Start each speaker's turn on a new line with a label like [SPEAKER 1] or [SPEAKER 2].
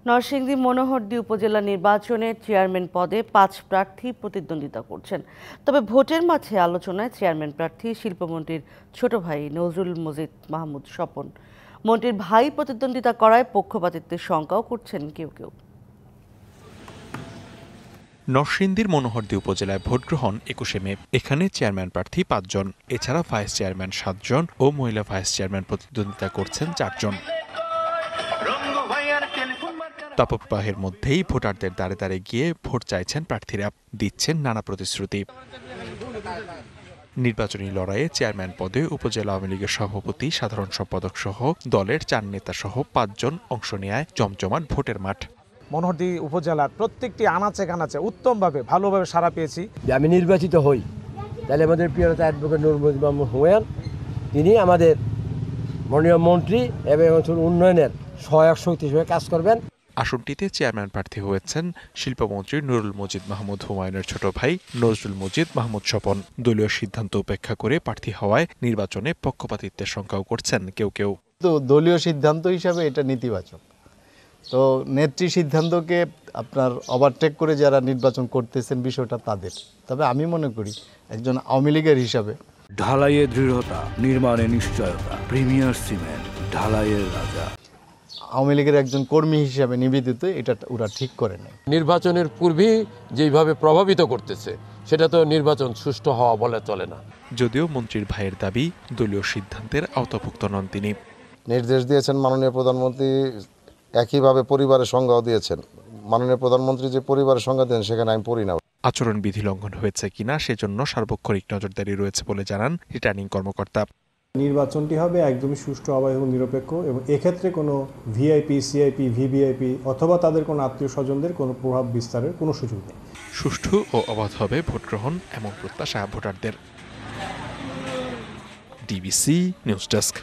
[SPEAKER 1] নরসিংদী মনোহরদী উপজেলা নির্বাচনে চেয়ারম্যান পদে ৫ প্রার্থী প্রতিদ্বন্দ্বিতা করছেন। তবে ভোটের মাঝে আলোচনায় চেয়ারম্যান প্রার্থী শিল্পমন্ত্রীর ছোট ভাই নজরুল মজিদ মাহমুদ স্বপন। মন্ত্রীর ভাই প্রতিদ্বন্দ্বিতা করায় পক্ষপাতিত্বের শঙ্কাও করছেন কেউ কেউ।
[SPEAKER 2] নরসিংদীর মনোহরদী উপজেলায় ভোট গ্রহণ ২১শে মে। এখানে চেয়ারম্যান প্রার্থী ৫ জন, এছাড়া ভাইস চেয়ারম্যান ৭ জন ও মহিলা ভাইস চেয়ারম্যান প্রতিদ্বন্দ্বিতা করছেন ৪ জন। তাপপ্রবাহের মধ্যেই ভোটারদের দ্বারে দ্বারে গিয়ে ভোট চাইছেন প্রার্থীরা, দিচ্ছেন নানা প্রতিশ্রুতি। নির্বাচনী লড়াইয়ে চেয়ারম্যান পদে উপজেলা আওয়ামী লীগের সভাপতি, সাধারণ সম্পাদক সহ দলের ৪ নেতা সহ ৫ জন অংশ নেয় জমজমাট ভোটের মাঠ।
[SPEAKER 3] মনোহরদী উপজেলার প্রত্যেকটি আনাচে কানাচে উত্তমভাবে ভালোভাবে সাড়া পেয়েছি।
[SPEAKER 4] আমি নির্বাচিত হই, তাহলে আমাদের প্রিয় নেতা অ্যাডভোকেট নজরুল মজিদ মাহমুদ হুমায়ুন, তিনি আমাদের মাননীয় মন্ত্রী এবং উন্নয়নের সহায়ক শক্তি হিসেবে কাজ করবেন।
[SPEAKER 2] আসনটিতে চেয়ারম্যান প্রার্থী হয়েছেন শিল্পমন্ত্রী নুরুল মজিদ মাহমুদ হুমায়ুনের ছোট ভাই নজরুল মজিদ মাহমুদ স্বপন। দলীয় সিদ্ধান্ত উপেক্ষা করে প্রার্থী হওয়ায় নির্বাচনে পক্ষপাতিত্বের শঙ্কাও করছেন কেউ কেউ।
[SPEAKER 5] তো দলীয় সিদ্ধান্ত হিসাবে এটা নেতিবাচক। তো নেত্রী সিদ্ধান্তকে আপনার ওভারটেক করে যারা নির্বাচন করতেছেন বিষয়টা তাদের। তবে আমি মনে করি একজন আওয়ামী লীগের হিসাবে
[SPEAKER 6] ঢালাইয়ে দৃঢ়তা, নির্মাণে নিশ্চয়তা, প্রিমিয়ার সিমেন্ট, ঢালাইয়ের রাজা।
[SPEAKER 5] আওয়ামী লীগের একজন কর্মী হিসাবে নিবেদিত, এটা ওরা ঠিক করে নেয়।
[SPEAKER 7] নির্বাচনের পূর্বেই যেভাবে প্রভাবিত করতেছে, সেটা তো নির্বাচন সুষ্ঠু হওয়া বলে চলে না।
[SPEAKER 2] যদিও মন্ত্রীর ভাইয়ের দাবি, দলীয় সিদ্ধান্তের আওতাভুক্ত নন তিনি।
[SPEAKER 8] নির্দেশ দিয়েছেন মাননীয় প্রধানমন্ত্রী, একইভাবে পরিবারের সংজ্ঞাও দিয়েছেন। মাননীয় প্রধানমন্ত্রী যে পরিবারের সংজ্ঞা দেন সেখানে আমি পড়ি না।
[SPEAKER 2] আচরণবিধি লঙ্ঘন হয়েছে কিনা সেজন্য সার্বক্ষণিক নজরদারি রয়েছে বলে জানান রিটার্নিং কর্মকর্তা।
[SPEAKER 9] নির্বাচনটি হবে একদমই সুষ্ঠু, অবাধ এবং নিরপেক্ষ, এবং এক্ষেত্রে কোনো ভিআইপি, সিআইপি, ভিভিআইপি অথবা তাদের কোনো আত্মীয় স্বজনদের কোনো প্রভাব বিস্তারের কোনো সুযোগ নেই।
[SPEAKER 2] সুষ্ঠু ও অবাধ হবে ভোট গ্রহণ, এমন প্রত্যাশা ভোটারদের। DBC news desk.